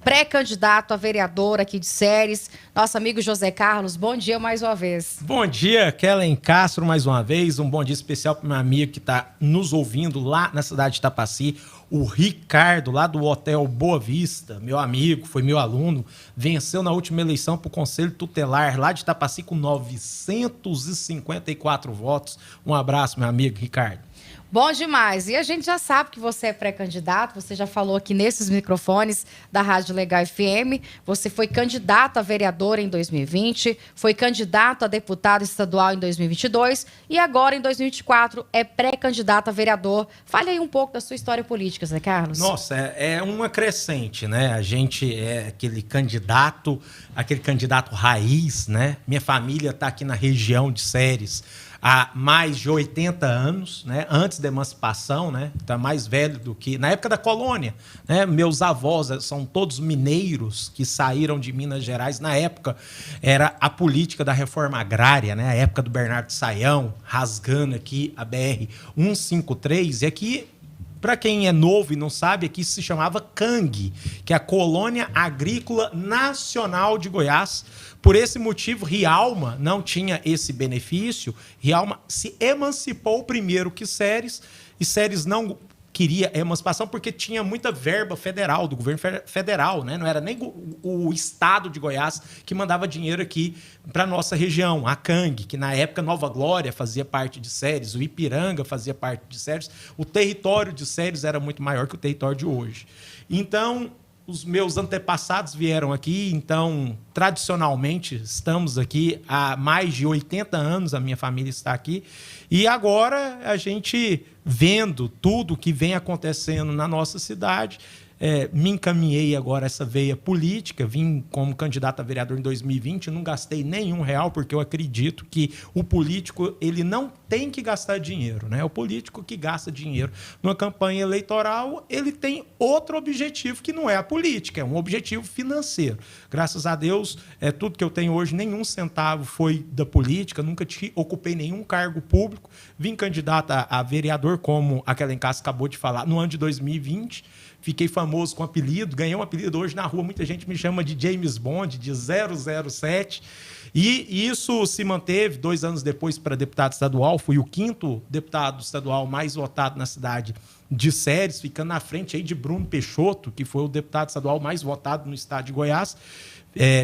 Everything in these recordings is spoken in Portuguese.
Pré-candidato a vereador aqui de Ceres, nosso amigo José Carlos. Bom dia mais uma vez. Bom dia, Kellen Castro, mais uma vez. Um bom dia especial para o meu amigo que está nos ouvindo lá na cidade de Itapaci, o Ricardo, lá do Hotel Boa Vista, meu amigo, foi meu aluno, venceu na última eleição para o Conselho Tutelar lá de Itapaci com 954 votos. Um abraço, meu amigo Ricardo. Bom demais. E a gente já sabe que você é pré-candidato, você já falou aqui nesses microfones da Rádio Legal FM, você foi candidato a vereador em 2020, foi candidato a deputado estadual em 2022 e agora em 2024 é pré-candidato a vereador. Fale aí um pouco da sua história política, Zé Carlos. Nossa, é uma crescente, né? A gente é aquele candidato raiz, né? Minha família está aqui na região de Ceres há mais de 80 anos, né? Antes da emancipação, né? Está mais velho do que... Na época da colônia, né? Meus avós são todos mineiros que saíram de Minas Gerais. Na época, era a política da reforma agrária, né? A época do Bernardo Sayão, rasgando aqui a BR-153. E aqui, para quem é novo e não sabe, aqui se chamava CANG, que é a Colônia Agrícola Nacional de Goiás. Por esse motivo, Rialma não tinha esse benefício. Rialma se emancipou primeiro que Ceres, e Ceres não queria emancipação porque tinha muita verba federal, do governo federal, né? Não era nem o estado de Goiás que mandava dinheiro aqui para a nossa região. A CANG, que na época Nova Glória fazia parte de Ceres, o Ipiranga fazia parte de Ceres, o território de Ceres era muito maior que o território de hoje. Então, os meus antepassados vieram aqui, então, tradicionalmente, estamos aqui há mais de 80 anos, a minha família está aqui, e agora a gente, vendo tudo que vem acontecendo na nossa cidade, me encaminhei agora essa veia política, vim como candidato a vereador em 2020, não gastei nenhum real, porque eu acredito que o político ele não tem que gastar dinheiro, né? O político que gasta dinheiro numa campanha eleitoral, ele tem outro objetivo que não é a política, é um objetivo financeiro. Graças a Deus, tudo que eu tenho hoje, nenhum centavo foi da política, nunca ocupei nenhum cargo público, vim candidato a vereador, como a Kellen Castro acabou de falar, no ano de 2020, fiquei famoso com apelido, ganhei um apelido hoje na rua, muita gente me chama de James Bond, de 007, e isso se manteve 2 anos depois para deputado estadual, fui o 5º deputado estadual mais votado na cidade de Ceres, ficando na frente aí de Bruno Peixoto, que foi o deputado estadual mais votado no estado de Goiás.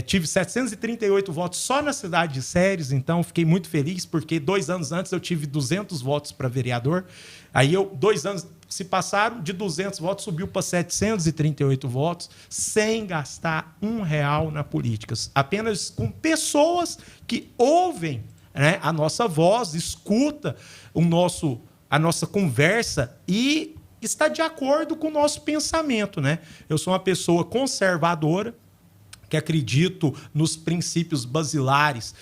Tive 738 votos só na cidade de Ceres, então fiquei muito feliz, porque 2 anos antes eu tive 200 votos para vereador. Aí 2 anos se passaram, de 200 votos subiu para 738 votos, sem gastar R$1 na política. Apenas com pessoas que ouvem, né, a nossa voz, escuta a nossa conversa e está de acordo com o nosso pensamento, né? Eu sou uma pessoa conservadora, que acredito nos princípios basilares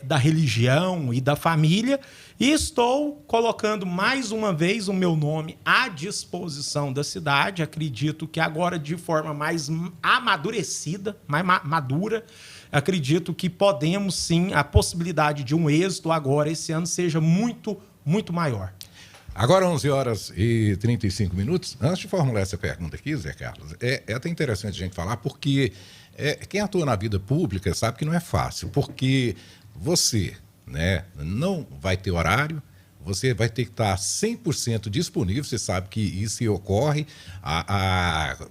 da religião e da família, e estou colocando mais uma vez o meu nome à disposição da cidade. Acredito que agora, de forma mais amadurecida, mais madura, acredito que podemos sim, a possibilidade de um êxito agora, esse ano, seja muito, muito maior. Agora 11h35. Antes de formular essa pergunta aqui, Zé Carlos, é até interessante a gente falar, porque quem atua na vida pública sabe que não é fácil, porque você, né, não vai ter horário, você vai ter que estar 100% disponível, você sabe que isso ocorre,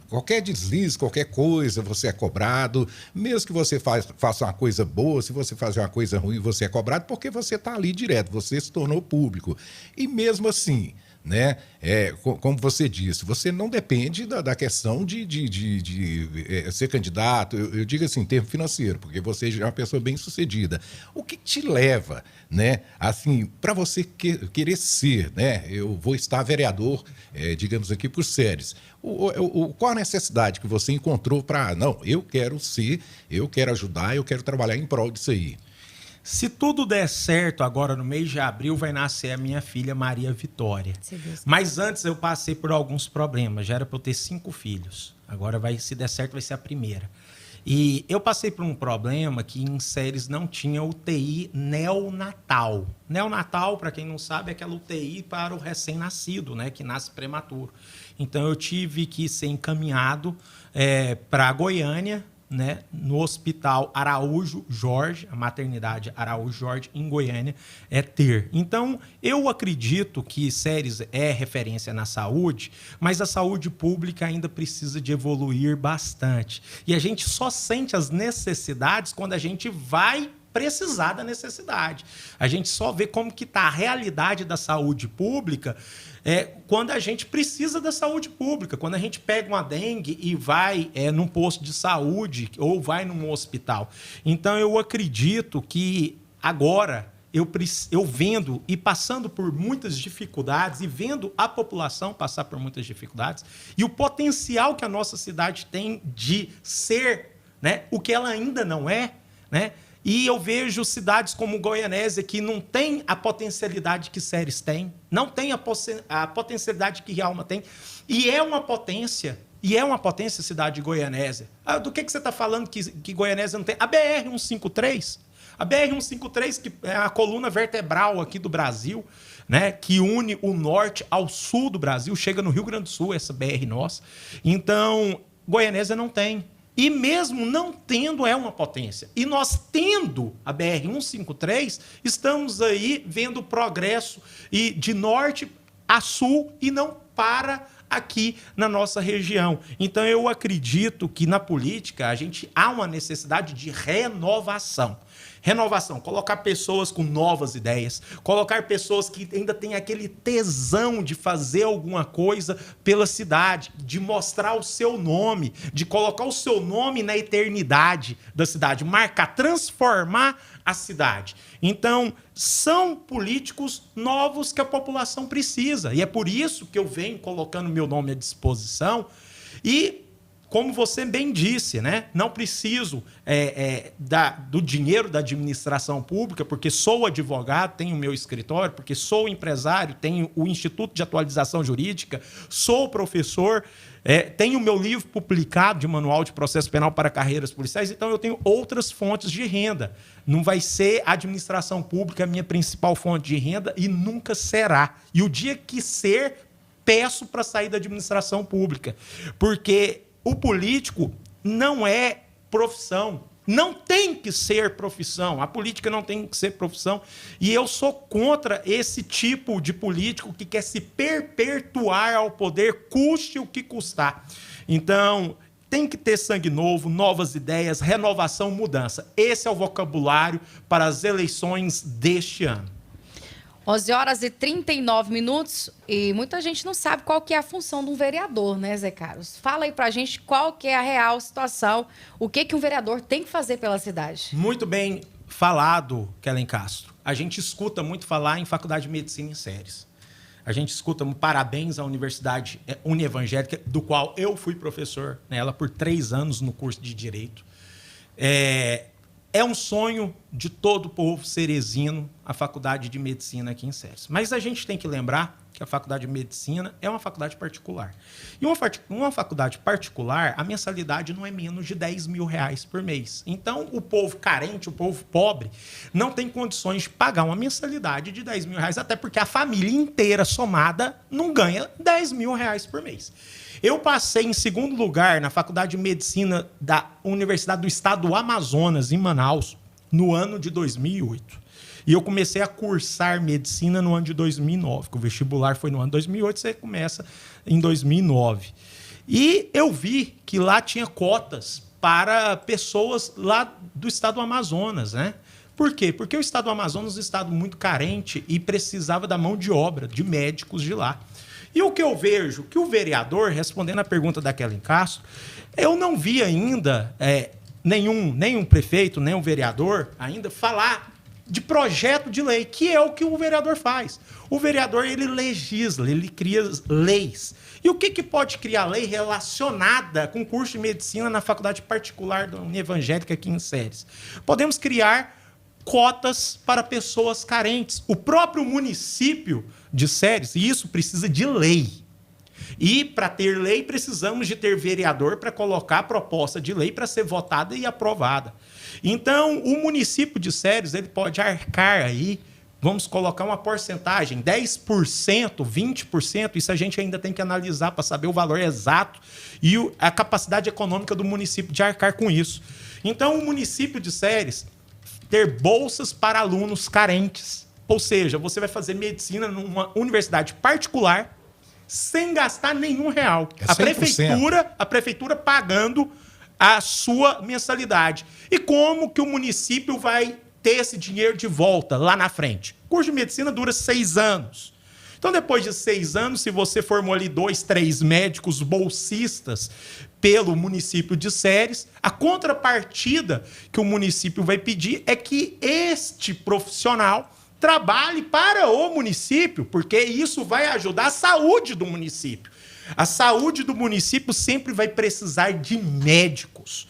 qualquer deslize, qualquer coisa, você é cobrado, mesmo que você faça uma coisa boa, se você fazer uma coisa ruim, você é cobrado, porque você está ali direto, você se tornou público. E mesmo assim, né, como você disse, você não depende da questão de ser candidato, eu digo assim, em termo financeiro, porque você já é uma pessoa bem sucedida. O que te leva, né, assim, para você querer ser, né, eu vou estar vereador, digamos aqui, por Ceres, qual a necessidade que você encontrou para, não, eu quero ajudar, eu quero trabalhar em prol disso aí? Se tudo der certo, agora no mês de abril vai nascer a minha filha Maria Vitória. Mas antes eu passei por alguns problemas, já era para eu ter 5 filhos. Agora, se der certo, vai ser a primeira. E eu passei por um problema que em Ceres não tinha UTI neonatal. Neonatal, para quem não sabe, é aquela UTI para o recém-nascido, né, que nasce prematuro. Então, eu tive que ser encaminhado para Goiânia, né, no Hospital Araújo Jorge, a maternidade Araújo Jorge, em Goiânia, Então, eu acredito que Séries é referência na saúde, mas a saúde pública ainda precisa de evoluir bastante. E a gente só sente as necessidades quando a gente vai precisar da necessidade. A gente só vê como que está a realidade da saúde pública quando a gente precisa da saúde pública, quando a gente pega uma dengue e vai num posto de saúde ou vai num hospital. Então, eu acredito que agora, eu vendo e passando por muitas dificuldades e vendo a população passar por muitas dificuldades e o potencial que a nossa cidade tem de ser, né, o que ela ainda não é, né? E eu vejo cidades como Goianésia que não tem a potencialidade que Séries tem, não tem a potencialidade que Rialma tem, e é uma potência a cidade de Goianésia. Do que você está falando que Goianésia não tem? A BR-153, que é a coluna vertebral aqui do Brasil, né, que une o norte ao sul do Brasil, chega no Rio Grande do Sul, essa BR nossa. Então, Goianésia não tem. E mesmo não tendo, é uma potência. E nós tendo a BR-153, estamos aí vendo progresso e de norte a sul e não para aqui na nossa região. Então, eu acredito que na política há uma necessidade de renovação. Colocar pessoas com novas ideias, colocar pessoas que ainda têm aquele tesão de fazer alguma coisa pela cidade, de mostrar o seu nome, de colocar o seu nome na eternidade da cidade, marcar, transformar a cidade. Então, são políticos novos que a população precisa. E é por isso que eu venho colocando meu nome à disposição e, como você bem disse, né? Não preciso do dinheiro da administração pública, porque sou advogado, tenho o meu escritório, porque sou empresário, tenho o Instituto de Atualização Jurídica, sou professor, tenho o meu livro publicado de Manual de Processo Penal para Carreiras Policiais, então eu tenho outras fontes de renda. Não vai ser a administração pública a minha principal fonte de renda e nunca será. E o dia que ser, peço para sair da administração pública, porque o político não é profissão, não tem que ser profissão, a política não tem que ser profissão, e eu sou contra esse tipo de político que quer se perpetuar ao poder, custe o que custar. Então, tem que ter sangue novo, novas ideias, renovação, mudança. Esse é o vocabulário para as eleições deste ano. 11h39 e muita gente não sabe qual que é a função de um vereador, né, Zé Carlos? Fala aí pra gente qual que é a real situação, o que um vereador tem que fazer pela cidade. Muito bem falado, Kellen Castro. A gente escuta muito falar em Faculdade de Medicina em Séries. A gente escuta parabéns à Universidade Unievangélica, do qual eu fui professor nela por 3 anos no curso de Direito. É um sonho de todo o povo ceresino a Faculdade de Medicina aqui em Séries. Mas a gente tem que lembrar que a Faculdade de Medicina é uma faculdade particular. E uma faculdade particular, a mensalidade não é menos de R$10 mil por mês. Então, o povo carente, o povo pobre, não tem condições de pagar uma mensalidade de R$10 mil, até porque a família inteira somada não ganha R$10 mil por mês. Eu passei em segundo lugar na Faculdade de Medicina da Universidade do Estado do Amazonas, em Manaus, no ano de 2008. E eu comecei a cursar medicina no ano de 2009, que o vestibular foi no ano de 2008, você começa em 2009. E eu vi que lá tinha cotas para pessoas lá do Estado do Amazonas, né? Por quê? Porque o Estado do Amazonas é um estado muito carente e precisava da mão de obra, de médicos de lá. E o que eu vejo, que o vereador, respondendo a pergunta da Kellen Castro, eu não vi ainda nenhum prefeito, nem um vereador ainda falar de projeto de lei, que é o que o vereador faz. O vereador, ele legisla, ele cria leis. E o que pode criar lei relacionada com o curso de medicina na faculdade particular da Unievangélica aqui em Séries? Podemos criar cotas para pessoas carentes. O próprio município de Séries, e isso precisa de lei. E para ter lei, precisamos de ter vereador para colocar a proposta de lei para ser votada e aprovada. Então, o município de Séries, ele pode arcar aí vamos colocar uma porcentagem, 10%, 20%, isso a gente ainda tem que analisar para saber o valor exato e a capacidade econômica do município de arcar com isso. Então, o município de Ceres ter bolsas para alunos carentes. Ou seja, você vai fazer medicina numa universidade particular sem gastar nenhum real. É A prefeitura pagando a sua mensalidade. E como que o município vai ter esse dinheiro de volta lá na frente? O curso de medicina dura 6 anos. Então, depois de 6 anos, se você formou ali 2, 3 médicos bolsistas pelo município de Ceres, a contrapartida que o município vai pedir é que este profissional trabalhe para o município, porque isso vai ajudar a saúde do município. A saúde do município sempre vai precisar de médicos.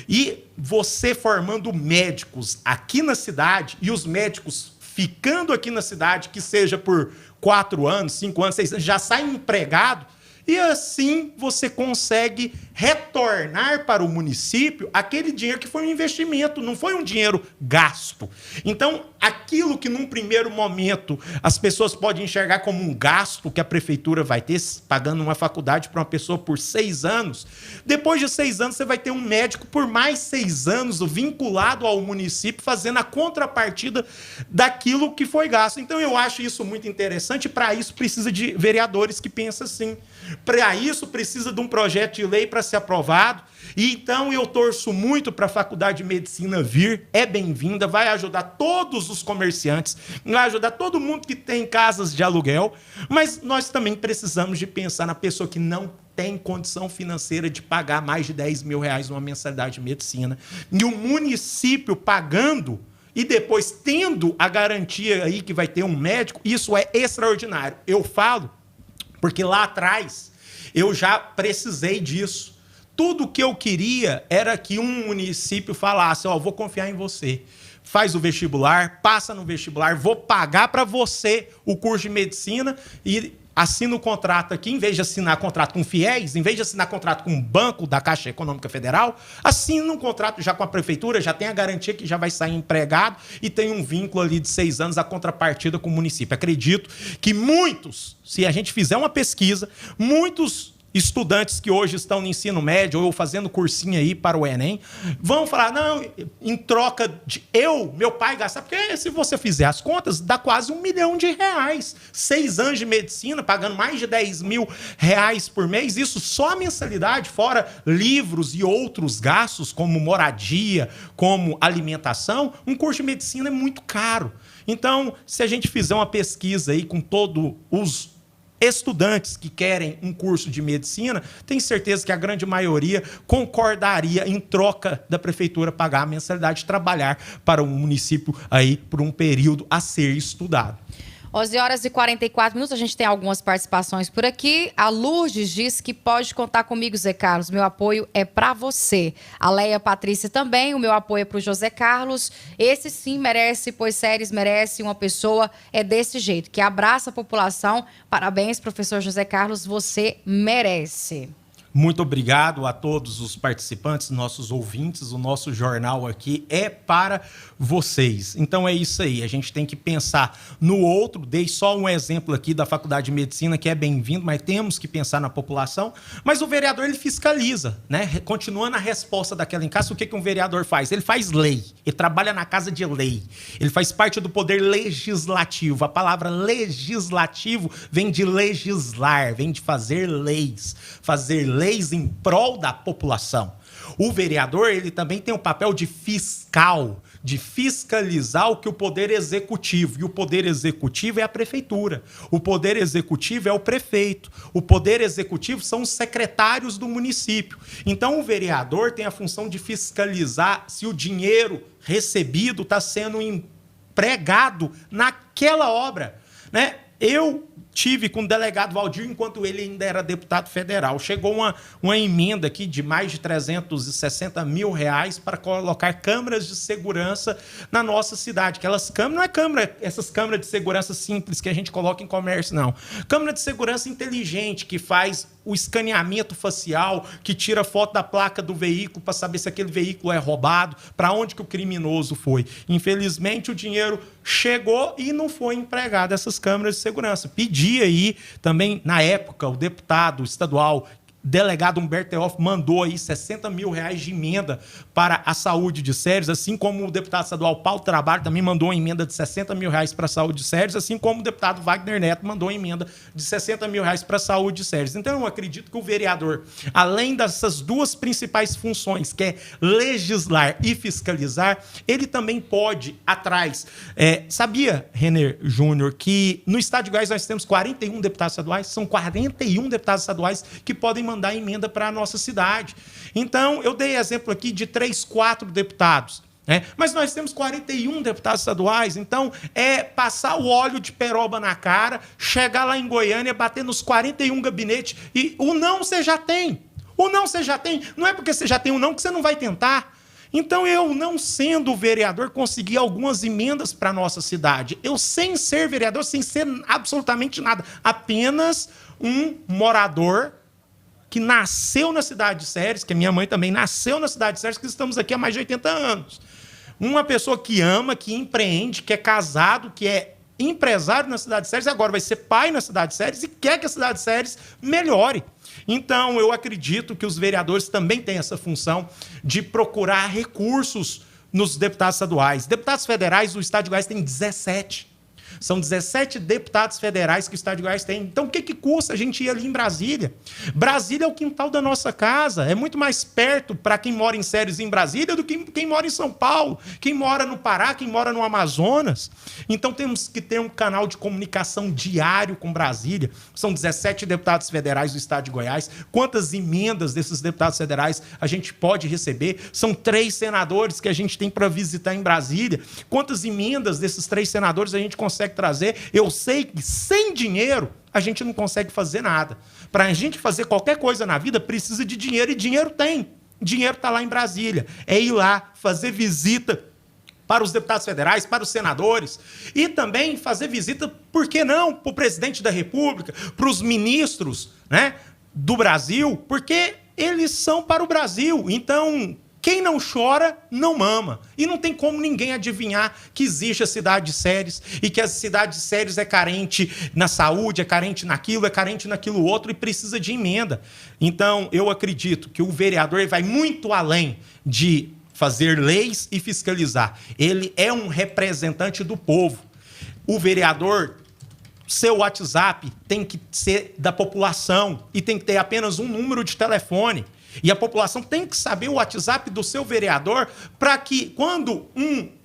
E você formando médicos aqui na cidade e os médicos ficando aqui na cidade, que seja por 4 anos, 5 anos, 6 anos, já saem empregado, e assim você consegue retornar para o município aquele dinheiro que foi um investimento, não foi um dinheiro gasto. Então, aquilo que num primeiro momento as pessoas podem enxergar como um gasto que a prefeitura vai ter, pagando uma faculdade para uma pessoa por 6 anos, depois de 6 anos você vai ter um médico por mais 6 anos vinculado ao município, fazendo a contrapartida daquilo que foi gasto. Então, eu acho isso muito interessante, e para isso precisa de vereadores que pensam assim. Para isso, precisa de um projeto de lei para ser aprovado. E então eu torço muito para a Faculdade de Medicina vir. É bem-vinda, vai ajudar todos os comerciantes, vai ajudar todo mundo que tem casas de aluguel. Mas nós também precisamos de pensar na pessoa que não tem condição financeira de pagar mais de 10 mil reais numa mensalidade de medicina. E o município pagando e depois tendo a garantia aí que vai ter um médico, isso é extraordinário. Eu falo porque lá atrás eu já precisei disso. Tudo que eu queria era que um município falasse, ó, vou confiar em você. Faz o vestibular, passa no vestibular, vou pagar para você o curso de medicina e assina o contrato aqui, em vez de assinar contrato com FIES, em vez de assinar contrato com o banco da Caixa Econômica Federal, assina um contrato já com a prefeitura, já tem a garantia que já vai sair empregado e tem um vínculo ali de 6 anos, a contrapartida com o município. Acredito que muitos, se a gente fizer uma pesquisa, muitos estudantes que hoje estão no ensino médio ou fazendo cursinho aí para o Enem, vão falar, não, em troca de meu pai gastar, porque se você fizer as contas, dá quase R$1 milhão. 6 anos de medicina, pagando mais de 10 mil reais por mês, isso só a mensalidade, fora livros e outros gastos, como moradia, como alimentação, um curso de medicina é muito caro. Então, se a gente fizer uma pesquisa aí com todos os estudantes que querem um curso de medicina, tenho certeza que a grande maioria concordaria em troca da prefeitura pagar a mensalidade, trabalhar para o município aí por um período a ser estudado. 11h44, a gente tem algumas participações por aqui. A Lourdes diz que pode contar comigo, Zé Carlos. Meu apoio é para você. A Leia Patrícia também, o meu apoio é para o José Carlos. Esse sim merece, pois Ceres merece uma pessoa desse jeito, que abraça a população. Parabéns, professor José Carlos, você merece. Muito obrigado a todos os participantes, nossos ouvintes. O nosso jornal aqui é para vocês. Então é isso aí. A gente tem que pensar no outro. Dei só um exemplo aqui da Faculdade de Medicina, que é bem-vindo, mas temos que pensar na população. Mas o vereador, ele fiscaliza, né? Continuando a resposta daquela enquete, o que um vereador faz? Ele faz lei. Ele trabalha na casa de lei. Ele faz parte do poder legislativo. A palavra legislativo vem de legislar, vem de fazer leis. Fazer leis em prol da população. O vereador, ele também tem o papel de fiscal, de fiscalizar o que o poder executivo, e o poder executivo é a prefeitura, o poder executivo é o prefeito, o poder executivo são os secretários do município. Então o vereador tem a função de fiscalizar se o dinheiro recebido está sendo empregado naquela obra, né? Eu tive com o delegado Valdir, enquanto ele ainda era deputado federal. Chegou uma emenda aqui de mais de 360 mil reais para colocar câmeras de segurança na nossa cidade. Aquelas câmeras, não é câmera, essas câmeras de segurança simples que a gente coloca em comércio, não. Câmera de segurança inteligente, que faz o escaneamento facial, que tira foto da placa do veículo para saber se aquele veículo é roubado, para onde que o criminoso foi. Infelizmente, o dinheiro chegou e não foi empregado essas câmeras de segurança. Pedi aí também, na época, o deputado estadual, delegado Humberto Teófilo, mandou aí 60 mil reais de emenda para a saúde de Ceres, assim como o deputado estadual Paulo Trabalho também mandou uma emenda de 60 mil reais para a saúde de Ceres, assim como o deputado Wagner Neto mandou uma emenda de 60 mil reais para a saúde de Ceres. Então, eu acredito que o vereador, além dessas duas principais funções, que é legislar e fiscalizar, ele também pode atrás. Sabia, Renner Júnior, que no Estado de Goiás nós temos 41 deputados estaduais? São 41 deputados estaduais que podem mandar emenda para a nossa cidade. Então, eu dei exemplo aqui de 3, 4 deputados. Mas nós temos 41 deputados estaduais, então é passar o óleo de peroba na cara, chegar lá em Goiânia, bater nos 41 gabinetes e o não você já tem. O não você já tem. Não é porque você já tem o não que você não vai tentar. Então, eu, não sendo vereador, consegui algumas emendas para a nossa cidade. Eu, sem ser vereador, sem ser absolutamente nada, apenas um morador que nasceu na cidade de Ceres, que a minha mãe também nasceu na cidade de Ceres, que estamos aqui há mais de 80 anos. Uma pessoa que ama, que empreende, que é casado, que é empresário na cidade de Ceres, agora vai ser pai na cidade de Ceres e quer que a cidade de Ceres melhore. Então, eu acredito que os vereadores também têm essa função de procurar recursos nos deputados estaduais. Deputados federais, o Estado de Goiás tem 17. São 17 deputados federais que o Estado de Goiás tem. Então, o que custa a gente ir ali em Brasília? Brasília é o quintal da nossa casa. É muito mais perto para quem mora em Ceres em Brasília do que quem mora em São Paulo, quem mora no Pará, quem mora no Amazonas. Então, temos que ter um canal de comunicação diário com Brasília. São 17 deputados federais do Estado de Goiás. Quantas emendas desses deputados federais a gente pode receber? São 3 senadores que a gente tem para visitar em Brasília. Quantas emendas desses 3 senadores a gente consegue trazer? Eu sei que sem dinheiro a gente não consegue fazer nada. Para a gente fazer qualquer coisa na vida precisa de dinheiro, e dinheiro tem. Dinheiro está lá em Brasília. É ir lá fazer visita para os deputados federais, para os senadores, e também fazer visita, por que não, para o presidente da República, para os ministros, né, do Brasil, porque eles são para o Brasil. Então, quem não chora, não mama. E não tem como ninguém adivinhar que existe a cidade de Ceres e que a cidade de Ceres é carente na saúde, é carente naquilo outro e precisa de emenda. Então, eu acredito que o vereador vai muito além de fazer leis e fiscalizar. Ele é um representante do povo. O vereador, seu WhatsApp tem que ser da população e tem que ter apenas um número de telefone. E a população tem que saber o WhatsApp do seu vereador para que, quando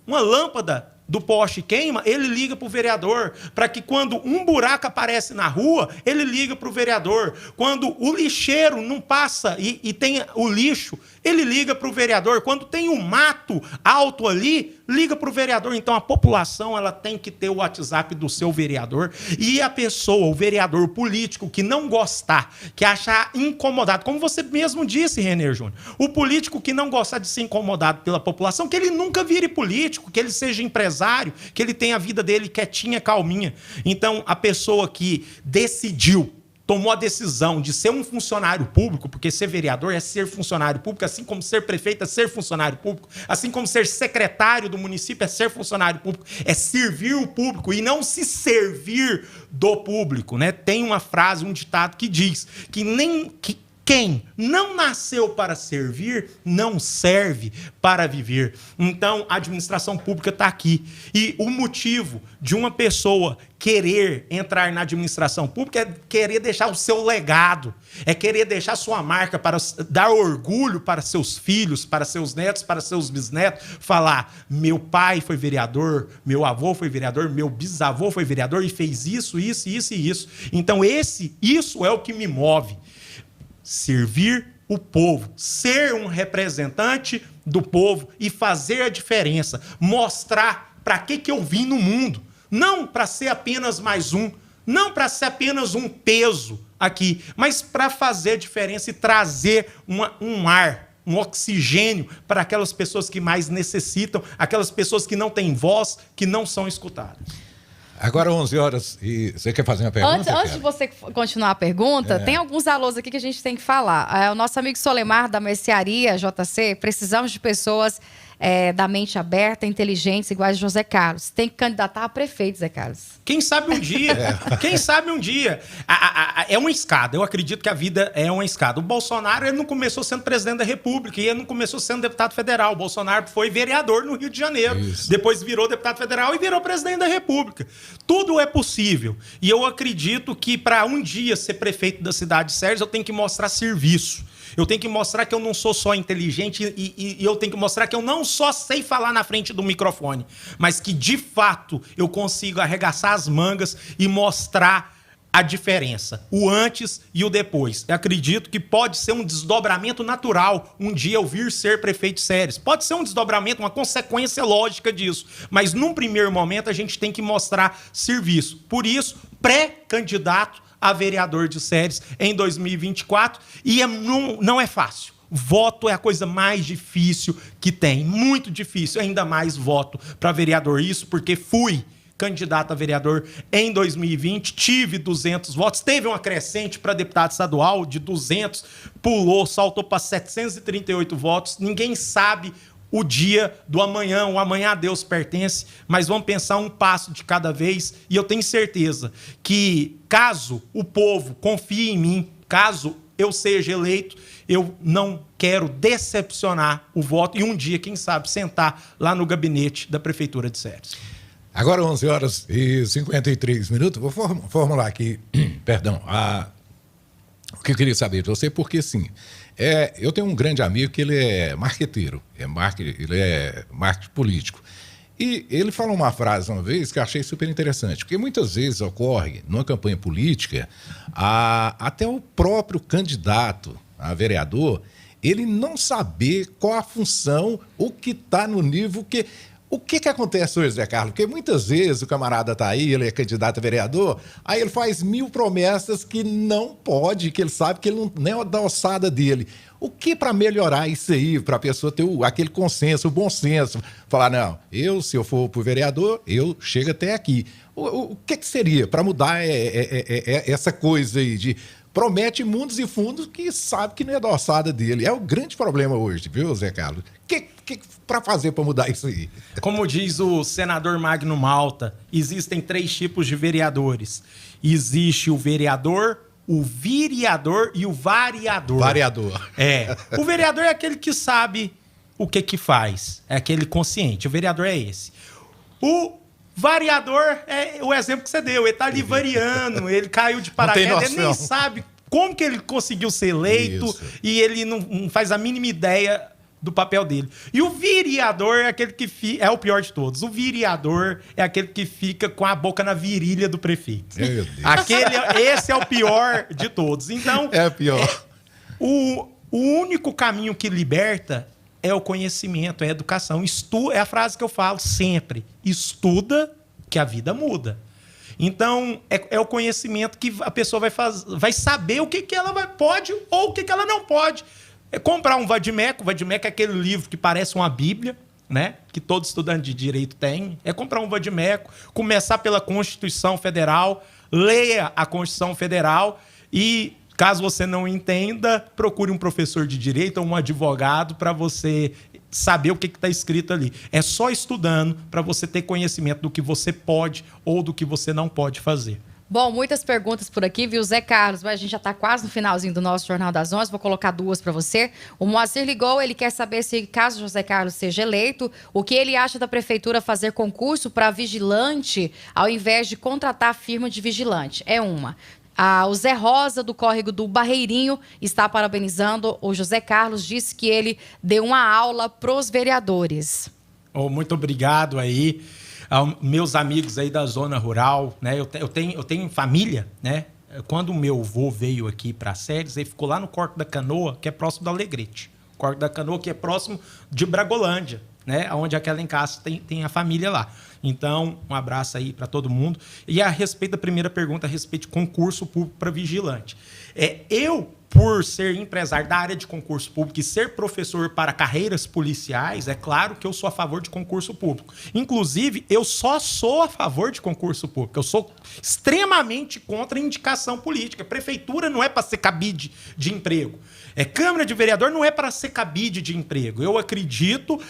uma lâmpada do poste queima, ele liga para o vereador. Para que, quando um buraco aparece na rua, ele liga para o vereador. Quando o lixeiro não passa e tem o lixo, ele liga para o vereador. Quando tem um mato alto ali, liga para o vereador. Então, a população ela tem que ter o WhatsApp do seu vereador. E a pessoa, o vereador político, que não gostar, que achar incomodado, como você mesmo disse, Renner Júnior, o político que não gostar de ser incomodado pela população, que ele nunca vire político, que ele seja empresário, que ele tenha a vida dele quietinha, calminha. Então, a pessoa que decidiu, tomou a decisão de ser um funcionário público, porque ser vereador é ser funcionário público, assim como ser prefeito é ser funcionário público, assim como ser secretário do município é ser funcionário público, é servir o público e não se servir do público, né? Tem uma frase, um ditado que diz que quem não nasceu para servir, não serve para viver. Então, a administração pública está aqui. E o motivo de uma pessoa querer entrar na administração pública é querer deixar o seu legado, é querer deixar sua marca, para dar orgulho para seus filhos, para seus netos, para seus bisnetos, falar, meu pai foi vereador, meu avô foi vereador, meu bisavô foi vereador e fez isso, isso, isso e isso. Então, isso é o que me move. Servir o povo, ser um representante do povo e fazer a diferença, mostrar para que eu vim no mundo, não para ser apenas mais um, Não para ser apenas um peso aqui, mas para fazer diferença e trazer um ar, um oxigênio para aquelas pessoas que mais necessitam, aquelas pessoas que não têm voz, que não são escutadas. Agora 11 horas e você quer fazer uma pergunta? Antes de você continuar a pergunta, tem alguns alôs aqui que a gente tem que falar. O nosso amigo Solemar, da Mercearia JC, precisamos de pessoas da mente aberta, inteligentes, iguais a José Carlos. Tem que candidatar a prefeito, Zé Carlos. Quem sabe um dia. Quem sabe um dia. É uma escada. Eu acredito que a vida é uma escada. O Bolsonaro, ele não começou sendo presidente da República e ele não começou sendo deputado federal. O Bolsonaro foi vereador no Rio de Janeiro. Isso. Depois virou deputado federal e virou presidente da República. Tudo é possível. E eu acredito que para um dia ser prefeito da cidade de Séries, eu tenho que mostrar serviço. Eu tenho que mostrar que eu não sou só inteligente e eu tenho que mostrar que eu não só sei falar na frente do microfone, mas que, de fato, eu consigo arregaçar as mangas e mostrar a diferença, o antes e o depois. Eu acredito que pode ser um desdobramento natural um dia eu vir ser prefeito de Séries. Pode ser um desdobramento, uma consequência lógica disso. Mas, num primeiro momento, a gente tem que mostrar serviço. Por isso, pré-candidato a vereador de Séries em 2024, e não é fácil. Voto é a coisa mais difícil que tem, muito difícil, ainda mais voto para vereador. Isso porque fui candidato a vereador em 2020, tive 200 votos, teve uma crescente para deputado estadual de 200, pulou, saltou para 738 votos, ninguém sabe o dia do amanhã, o amanhã a Deus pertence, mas vamos pensar um passo de cada vez, e eu tenho certeza que, caso o povo confie em mim, caso eu seja eleito, eu não quero decepcionar o voto e um dia, quem sabe, sentar lá no gabinete da Prefeitura de Séries. Agora 11 horas e 53 minutos, vou formular aqui, perdão, o que eu queria saber de você, porque sim, eu tenho um grande amigo que ele é marqueteiro, ele é marketing político. E ele falou uma frase uma vez que eu achei super interessante, porque muitas vezes ocorre, numa campanha política, até o próprio candidato a vereador, ele não saber qual a função, o que está no nível que... O que acontece hoje, Zé Carlos? Porque muitas vezes o camarada está aí, ele é candidato a vereador, aí ele faz 1000 promessas que não pode, que ele sabe que ele não é da alçada dele. O que para melhorar isso aí, para a pessoa ter aquele consenso, o bom senso, falar, não, se eu for para o vereador, eu chego até aqui. O que seria para mudar essa coisa aí de... Promete mundos e fundos que sabe que não é da alçada dele. É o grande problema hoje, viu, Zé Carlos? O que para fazer para mudar isso aí? Como diz o senador Magno Malta, existem 3 tipos de vereadores. Existe o vereador, o viriador e o variador. Variador. O vereador é aquele que sabe o que faz. É aquele consciente. O vereador é esse. O variador é o exemplo que você deu. Ele tá ali variando, ele caiu de paraquedas, ele nem sabe como que ele conseguiu ser eleito. Isso. E ele não faz a mínima ideia do papel dele. E o viriador é aquele que é o pior de todos. O viriador é aquele que fica com a boca na virilha do prefeito. Meu Deus. Esse é o pior de todos. Então, é o pior. O único caminho que liberta é o conhecimento, é a educação. É a frase que eu falo sempre. Estuda que a vida muda. Então, é o conhecimento que a pessoa vai saber o que ela pode ou o que ela não pode. É comprar um vadimeco. O vadimeco é aquele livro que parece uma Bíblia, né? Que todo estudante de direito tem. É comprar um vadimeco, começar pela Constituição Federal, leia a Constituição Federal e... Caso você não entenda, procure um professor de direito ou um advogado para você saber o que está escrito ali. É só estudando para você ter conhecimento do que você pode ou do que você não pode fazer. Bom, muitas perguntas por aqui, viu, Zé Carlos? Mas a gente já está quase no finalzinho do nosso Jornal das 11. Vou colocar 2 para você. O Moacir ligou, ele quer saber se, caso José Carlos seja eleito, o que ele acha da prefeitura fazer concurso para vigilante ao invés de contratar a firma de vigilante. É uma. O Zé Rosa, do córrego do Barreirinho, está parabenizando o José Carlos, disse que ele deu uma aula para os vereadores. Muito obrigado aí aos meus amigos aí da zona rural, né? Eu tenho família, né? Quando o meu avô veio aqui para Séries, ele ficou lá no Corte da Canoa, que é próximo do Alegrete. Corte da Canoa, que é próximo de Bragolândia. né? Onde a Kellen Castro tem a família lá. Então, um abraço aí para todo mundo. E a respeito da primeira pergunta, a respeito de concurso público para vigilante. Eu, por ser empresário da área de concurso público e ser professor para carreiras policiais, é claro que eu sou a favor de concurso público. Inclusive, eu só sou a favor de concurso público. Eu sou extremamente contra a indicação política. Prefeitura não é para ser cabide de emprego. Câmara de vereador não é para ser cabide de emprego. Eu acredito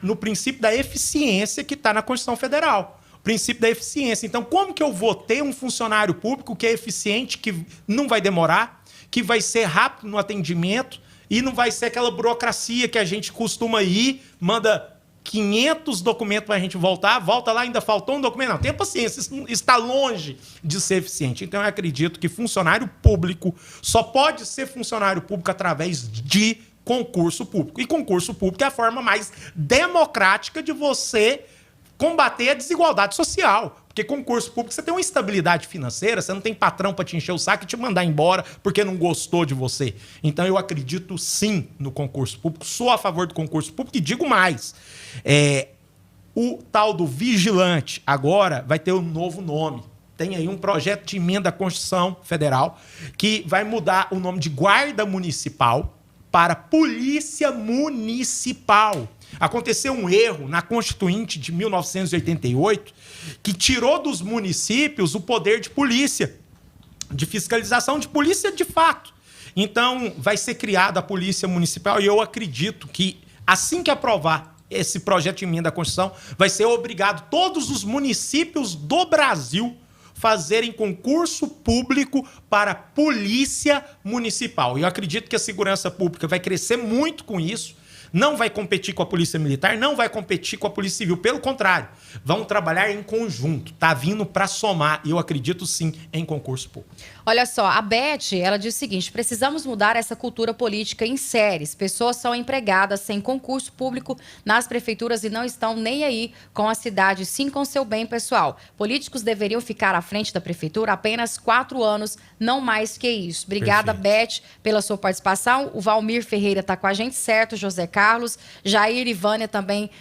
no princípio da eficiência que está na Constituição Federal. O princípio da eficiência. Então, como que eu vou ter um funcionário público que é eficiente, que não vai demorar, que vai ser rápido no atendimento e não vai ser aquela burocracia que a gente costuma ir, manda 500 documentos para a gente volta lá, ainda faltou um documento. Não, tenha paciência, isso está longe de ser eficiente. Então, eu acredito que funcionário público só pode ser funcionário público através de concurso público. E concurso público é a forma mais democrática de você combater a desigualdade social. Porque concurso público, você tem uma estabilidade financeira, você não tem patrão para te encher o saco e te mandar embora porque não gostou de você. Então, eu acredito sim no concurso público, sou a favor do concurso público e digo mais. O tal do vigilante agora vai ter um novo nome. Tem aí um projeto de emenda à Constituição Federal que vai mudar o nome de guarda municipal para polícia municipal. Aconteceu um erro na Constituinte de 1988 que tirou dos municípios o poder de polícia, de fiscalização de polícia de fato. Então, vai ser criada a Polícia Municipal e eu acredito que, assim que aprovar esse projeto de emenda à Constituição, vai ser obrigado todos os municípios do Brasil fazerem concurso público para Polícia Municipal. E eu acredito que a segurança pública vai crescer muito com isso. Não vai competir com a Polícia Militar, não vai competir com a Polícia Civil. Pelo contrário, vão trabalhar em conjunto. Tá vindo para somar. E eu acredito sim em concurso público. Olha só, a Beth, ela diz o seguinte: precisamos mudar essa cultura política em séries. Pessoas são empregadas sem concurso público nas prefeituras e não estão nem aí com a cidade, sim com seu bem pessoal. Políticos deveriam ficar à frente da prefeitura apenas 4 anos, não mais que isso. Obrigada, Perfeito. Beth, pela sua participação. O Valmir Ferreira está com a gente, certo? José Carlos, Jair e Vânia também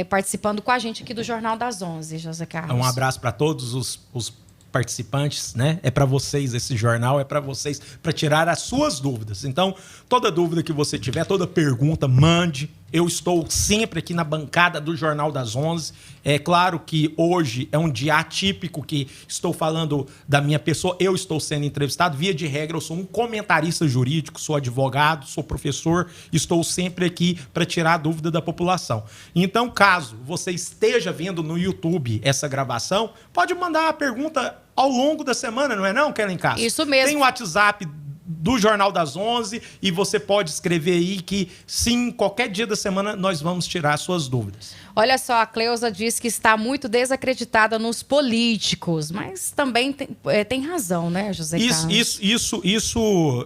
participando com a gente aqui do Jornal das 11, José Carlos. Um abraço para todos os participantes, né? É para vocês esse jornal, é para vocês, para tirar as suas dúvidas. Então, toda dúvida que você tiver, toda pergunta, mande. Eu estou sempre aqui na bancada do Jornal das 11. É claro que hoje é um dia atípico que estou falando da minha pessoa. Eu estou sendo entrevistado. Via de regra, eu sou um comentarista jurídico, sou advogado, sou professor. Estou sempre aqui para tirar a dúvida da população. Então, caso você esteja vendo no YouTube essa gravação, pode mandar a pergunta ao longo da semana, não é não, Kellen Castro? Isso mesmo. Tem o WhatsApp do Jornal das 11 e você pode escrever aí que sim, qualquer dia da semana nós vamos tirar suas dúvidas. Olha só, a Cleusa diz que está muito desacreditada nos políticos, mas também tem razão, né, José Carlos?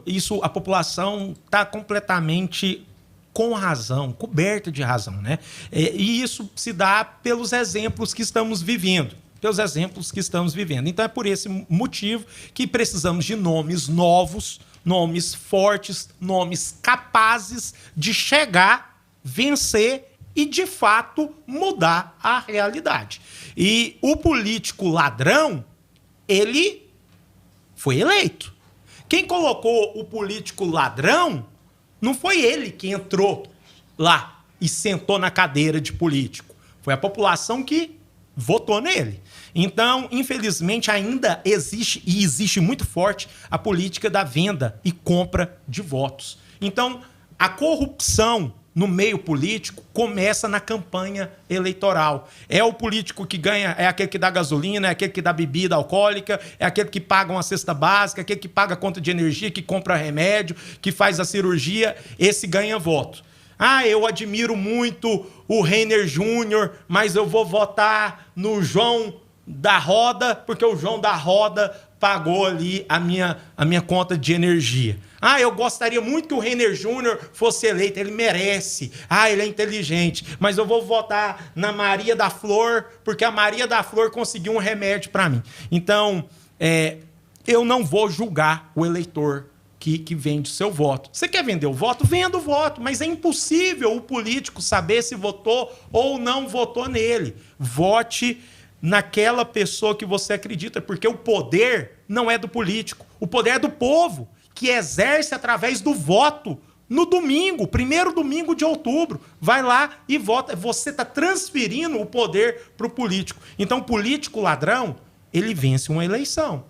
Isso a população está completamente com razão, coberta de razão, né? E isso se dá pelos exemplos que estamos vivendo. Então é por esse motivo que precisamos de nomes novos, nomes fortes, nomes capazes de chegar, vencer e, de fato, mudar a realidade. E o político ladrão, ele foi eleito. Quem colocou o político ladrão não foi ele que entrou lá e sentou na cadeira de político. Foi a população que votou nele. Então, infelizmente, ainda existe muito forte a política da venda e compra de votos. Então, a corrupção no meio político começa na campanha eleitoral. É o político que ganha, é aquele que dá gasolina, é aquele que dá bebida alcoólica, é aquele que paga uma cesta básica, é aquele que paga a conta de energia, que compra remédio, que faz a cirurgia, esse ganha voto. Eu admiro muito o Reiner Júnior, mas eu vou votar no João da Roda, porque o João da Roda pagou ali a minha conta de energia. Eu gostaria muito que o Reiner Júnior fosse eleito, ele merece. Ele é inteligente, mas eu vou votar na Maria da Flor, porque a Maria da Flor conseguiu um remédio para mim. Então, eu não vou julgar o eleitor que vende seu voto. Você quer vender o voto? Venda o voto, mas é impossível o político saber se votou ou não votou nele. Vote naquela pessoa que você acredita, porque o poder não é do político, o poder é do povo, que exerce através do voto no domingo, primeiro domingo de outubro. Vai lá e vota. Você está transferindo o poder para o político. Então, o político ladrão, ele vence uma eleição.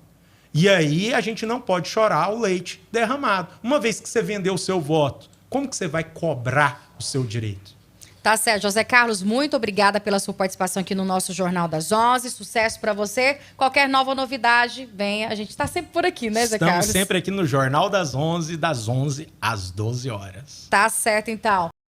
E aí a gente não pode chorar o leite derramado. Uma vez que você vendeu o seu voto, como que você vai cobrar o seu direito? Tá certo. José Carlos, muito obrigada pela sua participação aqui no nosso Jornal das 11. Sucesso para você. Qualquer nova novidade, venha. A gente está sempre por aqui, né, Zé Carlos? Estamos sempre aqui no Jornal das 11, das 11 às 12 horas. Tá certo, então.